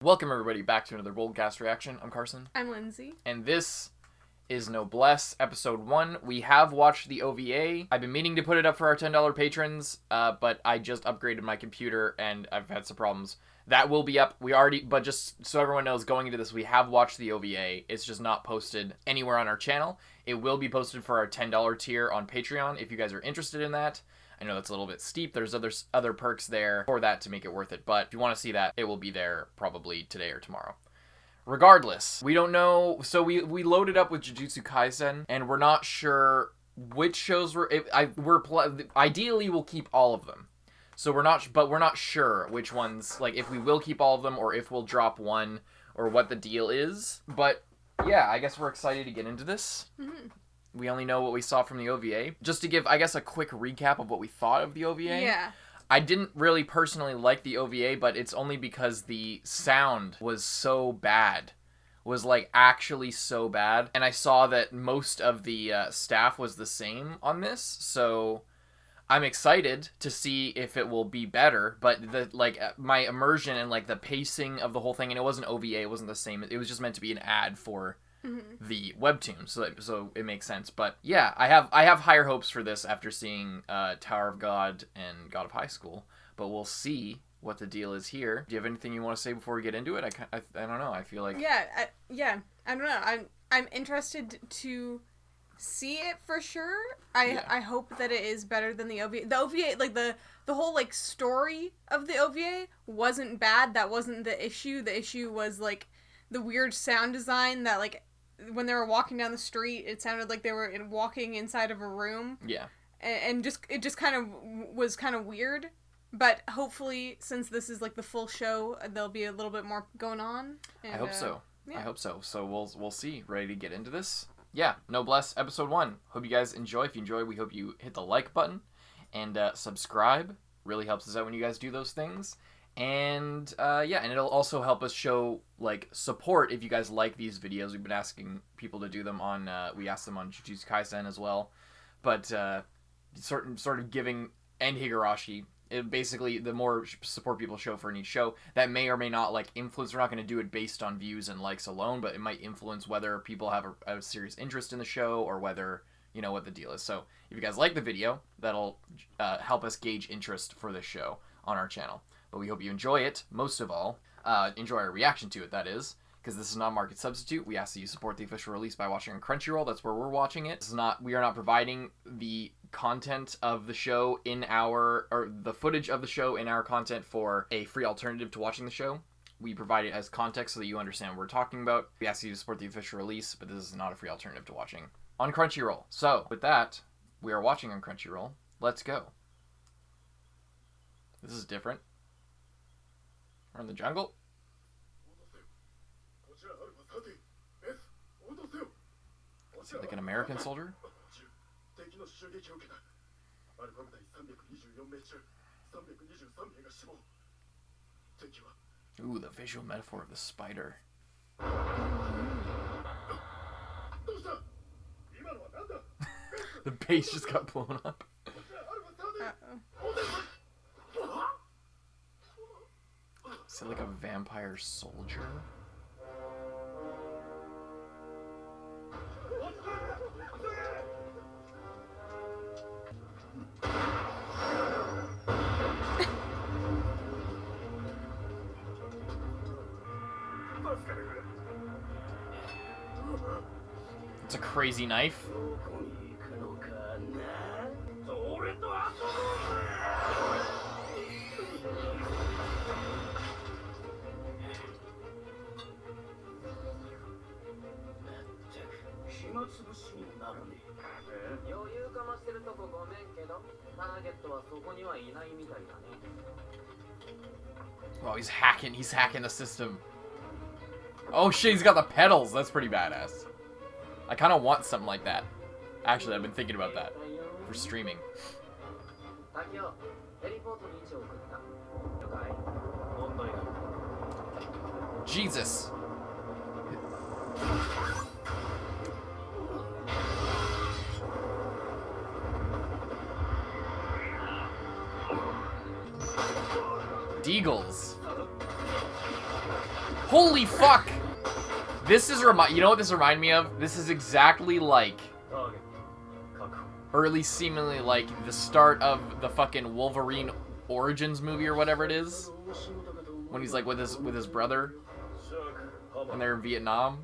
Welcome everybody back to another BOLDcast reaction. I'm Carson. I'm Lindsay. And this is Noblesse, episode 1. We have watched the OVA. I've been meaning to put it up for our $10 patrons, but I just upgraded my computer and I've had some problems. That will be up. But just so everyone knows, going into this, we have watched the OVA. It's just not posted anywhere on our channel. It will be posted for our $10 tier on Patreon if you guys are interested in that. I know that's a little bit steep. There's other perks there for that to make it worth it. But if you want to see that, it will be there probably today or tomorrow. Regardless, we don't know. So we loaded up with Jujutsu Kaisen, and we're not sure which shows ideally we'll keep all of them. So we're not sure which ones, like if we will keep all of them or if we'll drop one or what the deal is. But yeah, I guess we're excited to get into this. Mm-hmm. We only know what we saw from the OVA. Just to give, I guess, a quick recap of what we thought of the OVA. Yeah. I didn't really personally like the OVA, but it's only because the sound was so bad. Was, like, actually so bad. And I saw that most of the staff was the same on this, so I'm excited to see if it will be better. But, my immersion and, like, the pacing of the whole thing, and it wasn't OVA, it wasn't the same. It was just meant to be an ad for the webtoon, so it makes sense. But yeah, I have higher hopes for this after seeing Tower of God and God of High School. But we'll see what the deal is here. Do you have anything you want to say before we get into it? I don't know. I feel like I don't know. I'm interested to see it for sure. I hope that it is better than the OVA. The OVA, like the whole like story of the OVA wasn't bad. That wasn't the issue. The issue was like the weird sound design that like when they were walking down the street, it sounded like they were walking inside of a room. Yeah. And it just kind of was kind of weird. But hopefully, since this is like the full show, there'll be a little bit more going on. And, I hope so. Yeah. I hope so. So we'll see. Ready to get into this? Yeah. Noblesse episode 1. Hope you guys enjoy. If you enjoy, we hope you hit the like button and subscribe. Really helps us out when you guys do those things. And and it'll also help us show like support if you guys like these videos. We've been asking people to do them on we asked them on Jujutsu Kaisen as well, but sort of giving and Higurashi. Basically, the more support people show for each show, that may or may not like influence. We're not going to do it based on views and likes alone, but it might influence whether people have a serious interest in the show or whether you know what the deal is. So if you guys like the video, that'll help us gauge interest for this show on our channel. But we hope you enjoy it, most of all. Enjoy our reaction to it, that is. Because this is not a market substitute. We ask that you support the official release by watching on Crunchyroll. That's where we're watching it. We are not providing the content of the show or the footage of the show in our content for a free alternative to watching the show. We provide it as context so that you understand what we're talking about. We ask you to support the official release, but this is not a free alternative to watching on Crunchyroll. So, with that, we are watching on Crunchyroll. Let's go. This is different. We're in the jungle. Is he like an American soldier? Ooh, the visual metaphor of the spider. The base just got blown up. Is it like a vampire soldier? It's a crazy knife. Oh, he's hacking the system. Oh shit, he's got the pedals. That's pretty badass. I kind of want something like that. Actually, I've been thinking about that for streaming. Jesus. Deagles. Holy fuck! This is you know what this reminded me of? This is exactly like, or at least seemingly like, the start of the fucking Wolverine Origins movie or whatever it is. When he's like with his brother. And they're in Vietnam.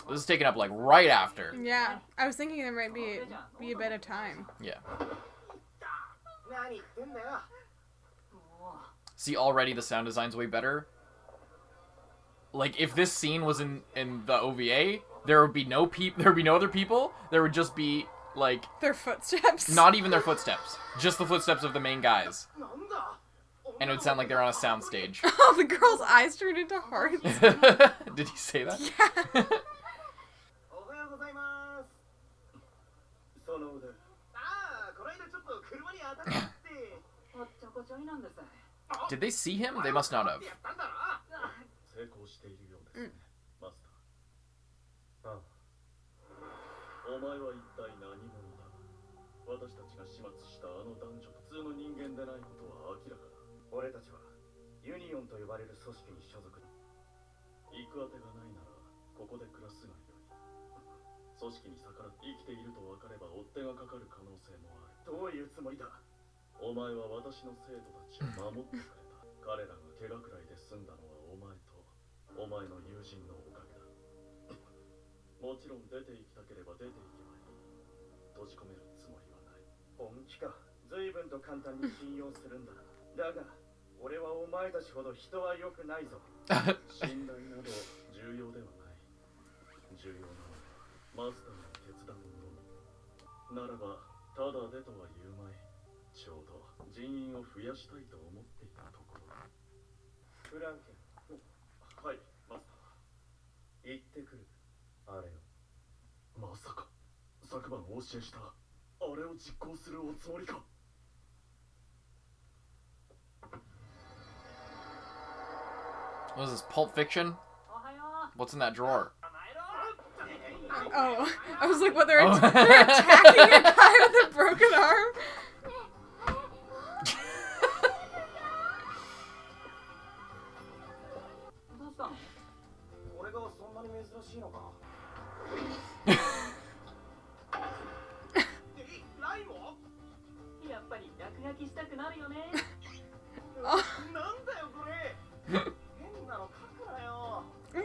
This is taken up like right after. Yeah, I was thinking there might be a bit of time. Yeah. See, already the sound design's way better. Like, if this scene was in the OVA, there would be no other people. There would just be like their footsteps. Not even their footsteps. Just the footsteps of the main guys. And it would sound like they're on a soundstage. Oh, the girl's eyes turned into hearts. Did he say that? Yeah. Did they see him? They must not have. What is this, Pulp Fiction? What's in that drawer? Oh, I was like, what, they're attacking a guy with a broken arm?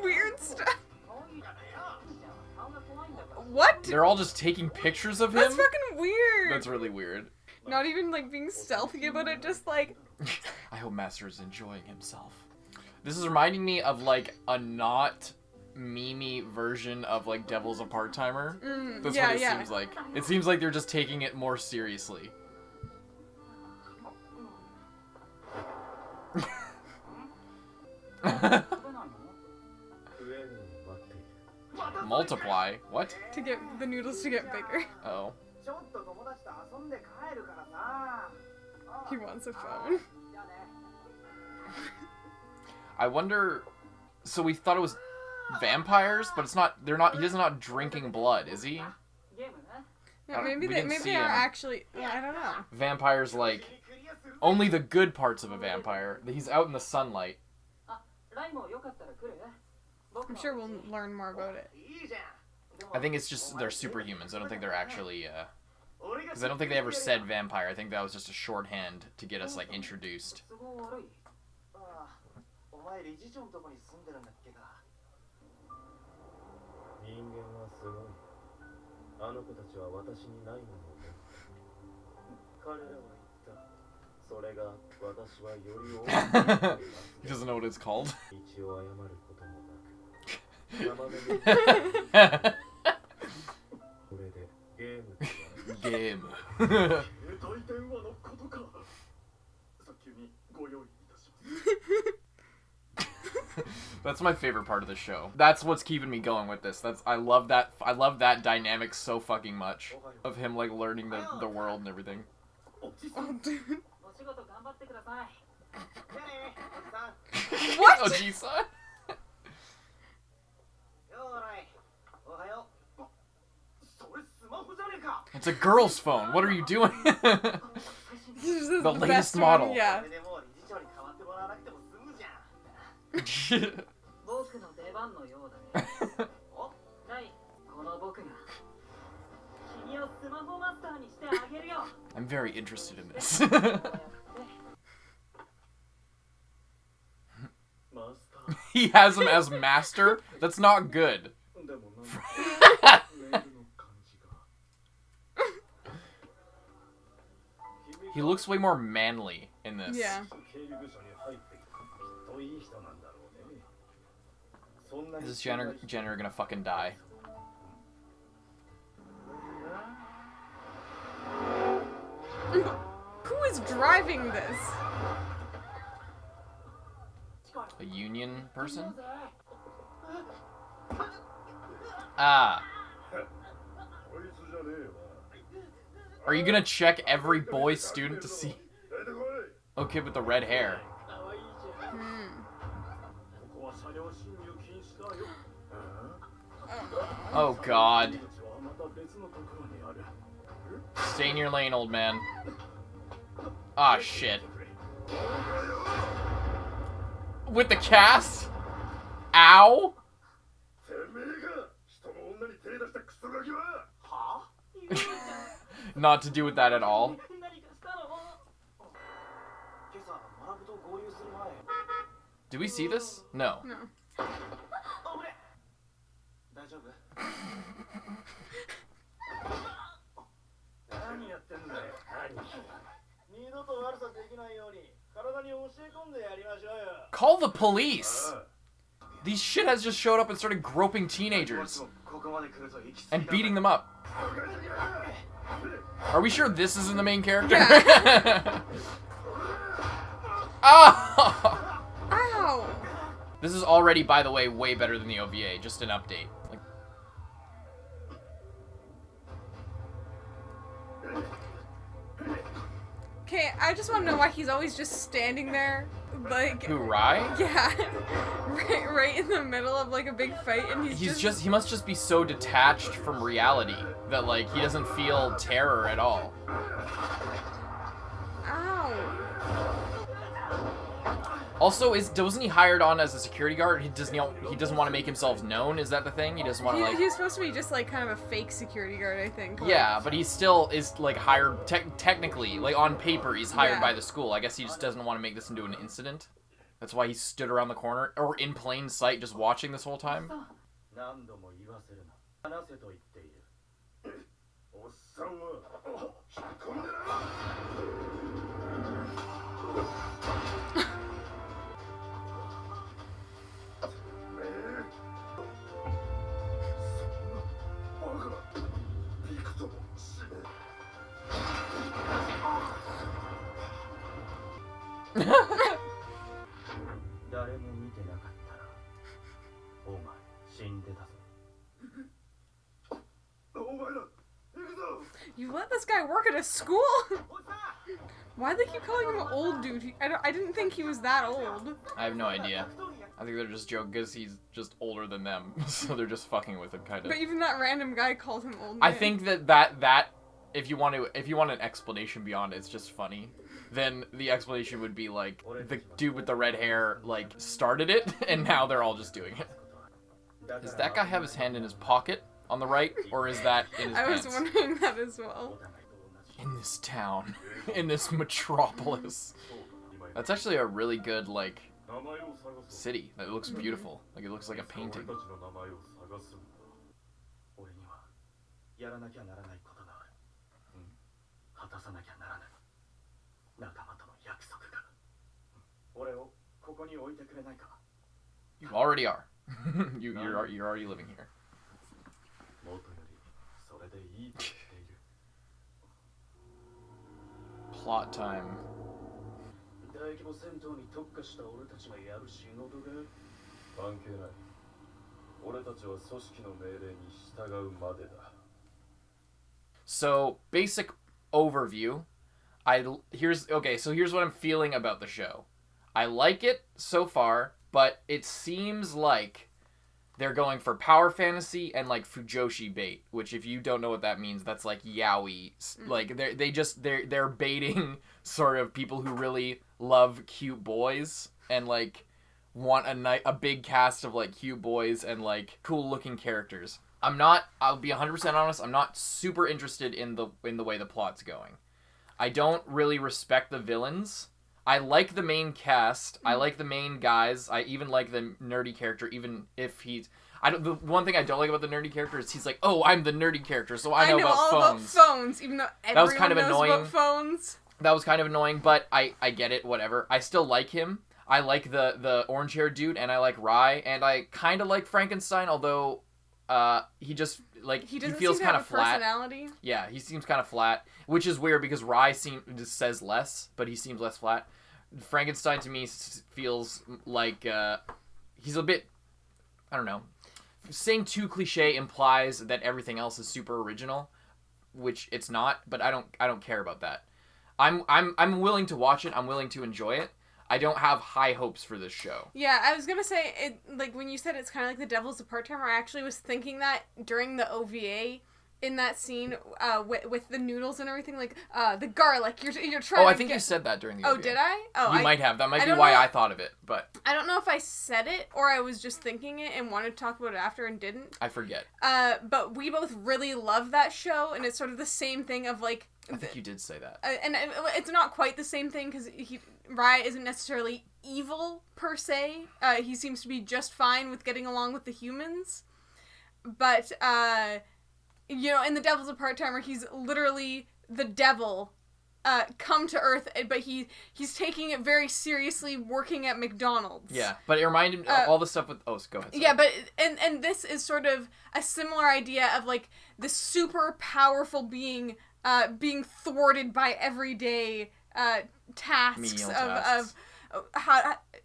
Weird stuff. What? They're all just taking pictures of him? That's fucking weird. That's really weird. Not even like being stealthy about it, just like... I hope Master is enjoying himself. This is reminding me of like a not memey version of like Devil's a Part-Timer. That's what it seems like. It seems like they're just taking it more seriously. Multiply? What? To get the noodles to get bigger. Oh. He wants a phone. I wonder... So we thought it was vampires, but it's not... They're not... He's not drinking blood, is he? Yeah, maybe they are actually... I don't know. Vampires, like... Only the good parts of a vampire. He's out in the sunlight. I'm sure we'll learn more about it. I think it's just they're superhumans. I don't think they're actually... Because I don't think they ever said vampire. I think that was just a shorthand to get us, like, introduced. He doesn't know what it's called. Game. That's my favorite part of the show. That's what's keeping me going with this. I love that dynamic so fucking much of him like learning the world and everything. Oh, dude. What? Oji-san? It's a girl's phone. What are you doing? The latest model. One, yeah. I'm very interested in this. He has him as master? That's not good. He looks way more manly in this. Yeah. Is this Jenner gonna fucking die? Who is driving this? A union person? Ah. Are you gonna check every boy student to see? Oh, kid with the red hair. Oh god. Stay in your lane, old man. Ah, shit. With the cast? Ow! Not to do with that at all. Do we see this? No. No. Call the police! These shitheads just showed up and started groping teenagers. And beating them up. Are we sure this isn't the main character? Yeah. Oh! Ow! This is already, by the way, way better than the OVA. Just an update. Like... Okay, I just want to know why he's always just standing there, like... Who, Rai? Yeah. right in the middle of, like, a big fight, and He must just be so detached from reality that, like, he doesn't feel terror at all. Ow. Also, wasn't he hired on as a security guard? He doesn't want to make himself known. Is that the thing? He doesn't want to like. He was supposed to be just like kind of a fake security guard, I think. Yeah, but he still is like hired technically, like on paper, he's hired by the school. I guess he just doesn't want to make this into an incident. That's why he stood around the corner or in plain sight, just watching this whole time. You let this guy work at a school? Why do they keep calling him an old dude? I didn't think he was that old. I have no idea. I think they're just joking because he's just older than them, so they're just fucking with him, kind of. But even that random guy called him old man. I think that if you want an explanation beyond it, it's just funny. Then the explanation would be like the dude with the red hair like started it, and now they're all just doing it. Does that guy have his hand in his pocket on the right, or is that in his pants? I was wondering that as well. In this town, in this metropolis. That's actually a really good like city. That looks beautiful. Like it looks like a painting. You already are. You're already living here. Plot time. 関係ない。俺たちは組織の命令に従うまでだ。So, basic overview. Here's what I'm feeling about the show. I like it so far, but it seems like they're going for power fantasy and like fujoshi bait, which if you don't know what that means, that's like yaoi. Like they're baiting sort of people who really love cute boys and like want a big cast of like cute boys and like cool looking characters. I'll be 100% honest, I'm not super interested in the way the plot's going. I don't really respect the villains. I like the main cast. I like the main guys. I even like the nerdy character, even if he's... The one thing I don't like about the nerdy character is he's like, oh, I'm the nerdy character, so I know about all phones. About phones, even though everyone knows about phones. That was kind of annoying, but I get it, whatever. I still like him. I like the orange-haired dude, and I like Rai, and I kind of like Frankenstein, although he just... Like, he feels kind of flat. Personality. Yeah, he seems kind of flat, which is weird because Rai just says less, but he seems less flat. Frankenstein to me feels like he's a bit, I don't know. Saying too cliche implies that everything else is super original, which it's not. But I don't care about that. I'm willing to watch it. I'm willing to enjoy it. I don't have high hopes for this show. Yeah, I was gonna say, it like when you said it's kind of like the devil's a part-timer, I actually was thinking that during the OVA, in that scene with the noodles and everything, like the garlic, you're trying. Oh, I think you said that during the OVA. Oh, did I? Oh, you might have. That might be why I thought of it, but I don't know if I said it or I was just thinking it and wanted to talk about it after and didn't. I forget. But we both really love that show, and it's sort of the same thing of like. I think you did say that. And it's not quite the same thing because Rai isn't necessarily evil per se. He seems to be just fine with getting along with the humans. But, you know, in The Devil's a Part-Timer, he's literally the devil come to Earth, but he's taking it very seriously working at McDonald's. Yeah, but it reminded me all the stuff with... Oh, go ahead. Sorry. Yeah, but... And this is sort of a similar idea of, like, this super powerful being... being thwarted by everyday tasks of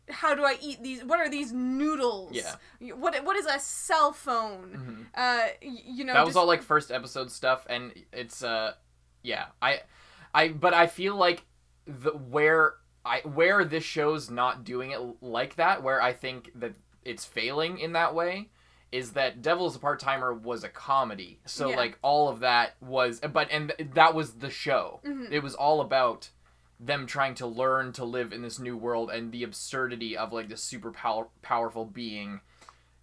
how do I eat these? What are these noodles? Yeah. What is a cell phone? Mm-hmm. You know, that was all like first episode stuff, and it's yeah. But I feel like where this show's not doing it like that, where I think that it's failing in that way, is that Devil's a Part-Timer was a comedy. So, like, all of that was... And that was the show. Mm-hmm. It was all about them trying to learn to live in this new world and the absurdity of, like, this super powerful being,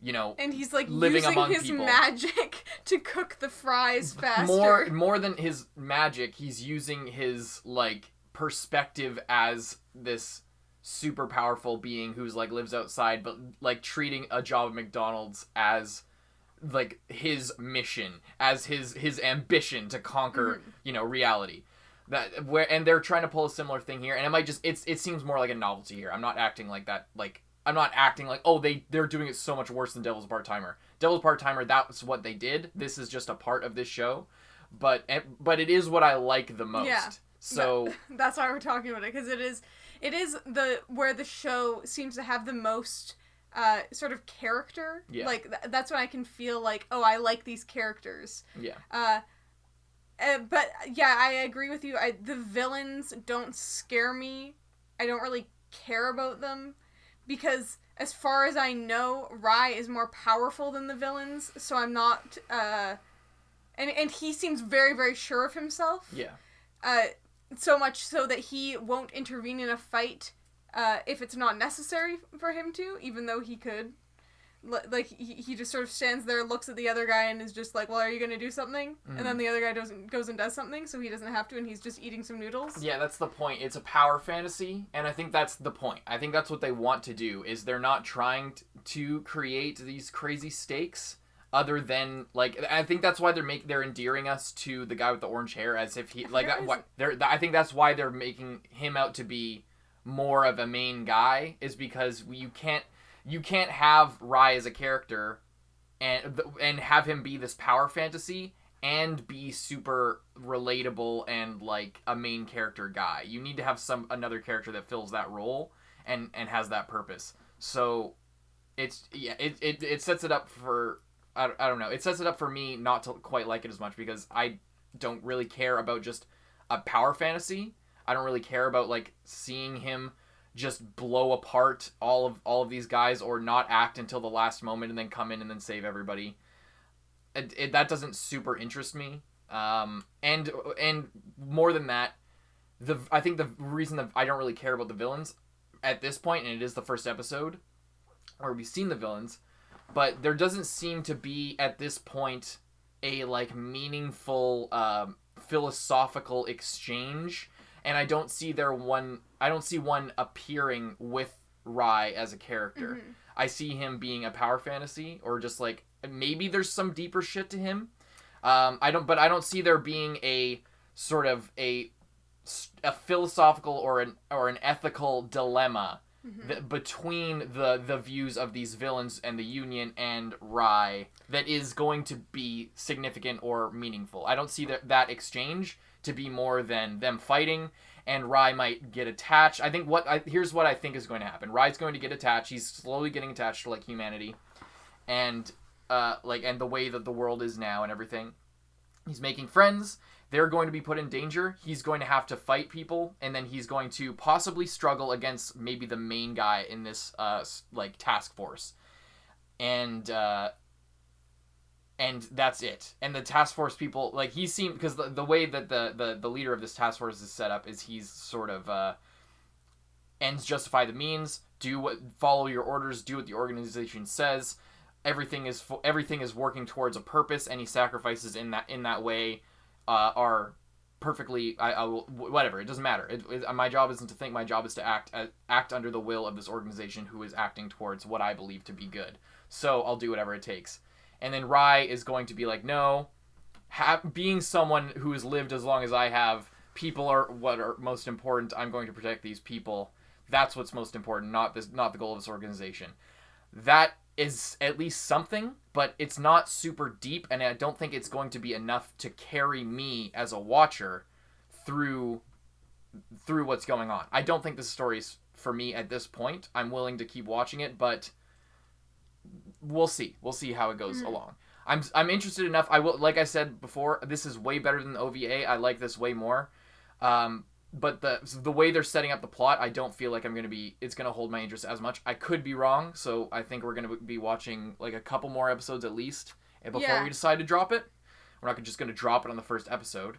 you know, and he's, like, living using among his people. Magic to cook the fries faster. More than his magic, he's using his, like, perspective as this... super powerful being who's like lives outside but like treating a job at McDonald's as like his mission, as his ambition to conquer you know reality, and they're trying to pull a similar thing here, and it might just it seems more like a novelty here. I'm not acting like that, like I'm not acting like they're doing it so much worse than Devil's Part-Timer. Devil's Part-Timer, that's what they did. This is just a part of this show, but it is what I like the most. Yeah. So that's why we're talking about it, because it is where the show seems to have the most sort of character. Yeah. Like that's when I can feel like, oh, I like these characters. Yeah. But yeah, I agree with you. The villains don't scare me. I don't really care about them because as far as I know, Rai is more powerful than the villains, so I'm not and he seems very, very sure of himself. Yeah. So much so that he won't intervene in a fight if it's not necessary for him to, even though he could. Like, he just sort of stands there, looks at the other guy, and is just like, well, are you going to do something? Mm-hmm. And then the other guy goes and does something, so he doesn't have to, and he's just eating some noodles. Yeah, that's the point. It's a power fantasy, and I think that's the point. I think that's what they want to do, is they're not trying to create these crazy stakes. Other than, like, I think that's why they're endearing us to the guy with the orange hair as if he, like, I think that's why they're making him out to be more of a main guy, is because you can't have Rai as a character and have him be this power fantasy and be super relatable and, like, a main character guy. You need to have another character that fills that role and has that purpose. So... it sets it up for I don't know. It sets it up for me not to quite like it as much because I don't really care about just a power fantasy. I don't really care about like seeing him just blow apart all of these guys or not act until the last moment and then come in and then save everybody. That doesn't super interest me. And more than that, I think the reason that I don't really care about the villains at this point, and it is the first episode where we've seen the villains, but there doesn't seem to be at this point a like meaningful philosophical exchange, and I don't see one appearing with Rai as a character. Mm-hmm. I see him being a power fantasy, or just like maybe there's some deeper shit to him. I don't see there being a sort of a philosophical or an ethical dilemma between the views of these villains and the Union and Rai that is going to be significant or meaningful. I don't see that exchange to be more than them fighting, and Rai might get attached. Here's what I think is going to happen. Rai's going to get attached. He's slowly getting attached to like humanity, and and the way that the world is now and everything. He's making friends. They're going to be put in danger. He's going to have to fight people, and then he's going to possibly struggle against maybe the main guy in this task force, and that's it. And the task force people, like, he seemed, because the way that the leader of this task force is set up is he's sort of ends justify the means. Follow your orders. Do what the organization says. Everything is working towards a purpose. Any sacrifices in that way are perfectly whatever. It doesn't matter. My job isn't to think. My job is to act under the will of this organization who is acting towards what I believe to be good. So I'll do whatever it takes. And then Rai is going to be like, no, being someone who has lived as long as I have, people are what are most important. I'm going to protect these people. That's what's most important, not the goal of this organization. That is at least something, but it's not super deep, and I don't think it's going to be enough to carry me as a watcher through what's going on. I don't think this story is for me at this point. I'm willing to keep watching it, but we'll see. We'll see how it goes along. I'm interested enough. I will, like I said before, this is way better than the OVA. I like this way more. But the way they're setting up the plot, I don't feel like it's going to hold my interest as much. I could be wrong, so I think we're going to be watching like a couple more episodes at least before we decide to drop it. We're not just going to drop it on the first episode.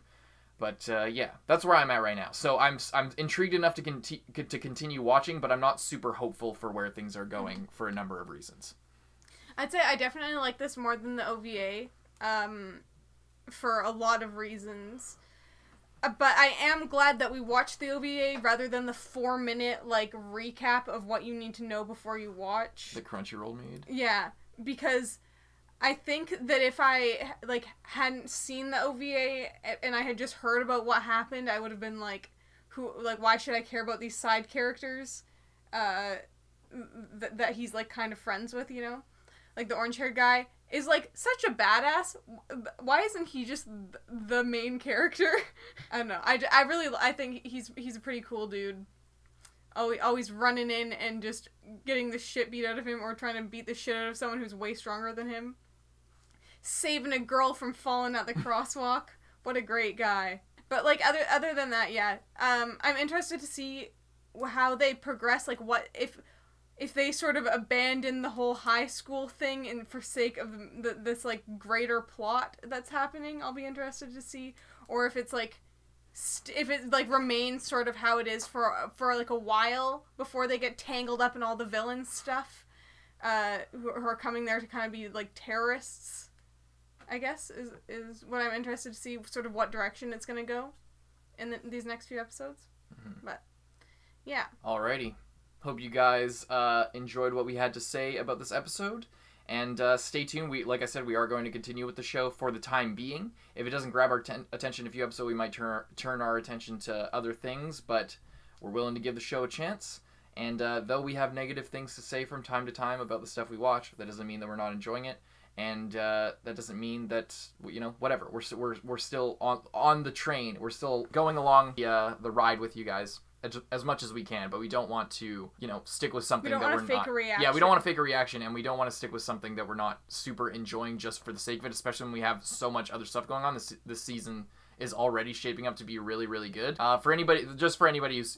But yeah, that's where I'm at right now. So I'm intrigued enough to continue watching, but I'm not super hopeful for where things are going for a number of reasons. I'd say I definitely like this more than the OVA, for a lot of reasons. But I am glad that we watched the OVA rather than the 4-minute recap of what you need to know before you watch. The Crunchyroll made. Yeah, because I think that if I hadn't seen the OVA and I had just heard about what happened, I would have been why should I care about these side characters that he's kind of friends with, you know? Like the orange-haired guy is such a badass. Why isn't he just the main character? I don't know. I think he's a pretty cool dude. Always running in and just getting the shit beat out of him, or trying to beat the shit out of someone who's way stronger than him. Saving a girl from falling at the crosswalk. What a great guy. But other than that, yeah. I'm interested to see how they progress. What if they sort of abandon the whole high school thing and forsake of this greater plot that's happening. I'll be interested to see, or if it's if it remains sort of how it is for a while before they get tangled up in all the villain stuff, who are coming there to kind of be terrorists. I guess is what I'm interested to see, sort of what direction it's gonna go in these next few episodes. Mm-hmm. But yeah. Alrighty. Hope you guys enjoyed what we had to say about this episode, and stay tuned. Like I said, we are going to continue with the show for the time being. If it doesn't grab our attention in a few episodes, we might turn our attention to other things, but we're willing to give the show a chance. And though we have negative things to say from time to time about the stuff we watch, that doesn't mean that we're not enjoying it, and that doesn't mean that whatever. We're still on the train. We're still going along the ride with you guys. as much as we can, but we don't want to, stick with something We don't that want we're to fake not. a reaction. Yeah, we don't want to fake a reaction, and we don't want to stick with something that we're not super enjoying just for the sake of it, especially when we have so much other stuff going on. This season is already shaping up to be really, really good. For anybody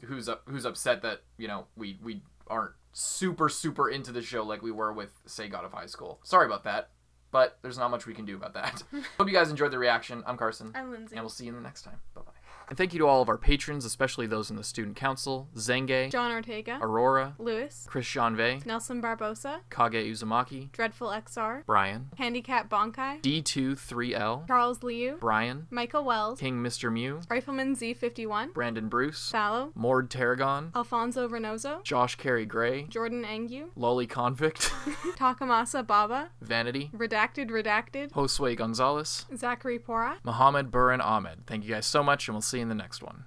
who's upset that, we aren't super into the show like we were with, say, God of High School. Sorry about that, but there's not much we can do about that. Hope you guys enjoyed the reaction. I'm Carson. I'm Lindsay. And we'll see you in the next time. Bye-bye. And thank you to all of our patrons, especially those in the Student Council: Zenge, John Ortega, Aurora, Lewis, Chris Janve, Nelson Barbosa, Kage Uzumaki, Dreadful XR, Brian, Handicap Bonkai, D23L, Charles Liu, Brian, Michael Wells, King Mr. Mew, Rifleman Z51, Brandon Bruce, Fallow, Mord Tarragon, Alfonso Reynoso, Josh Carey Gray, Jordan Angu, Lolly Convict, Takamasa Baba, Vanity, Redacted, Josue Gonzalez, Zachary Pora. Mohammed Burin Ahmed. Thank you guys so much, and we'll see you in the next one.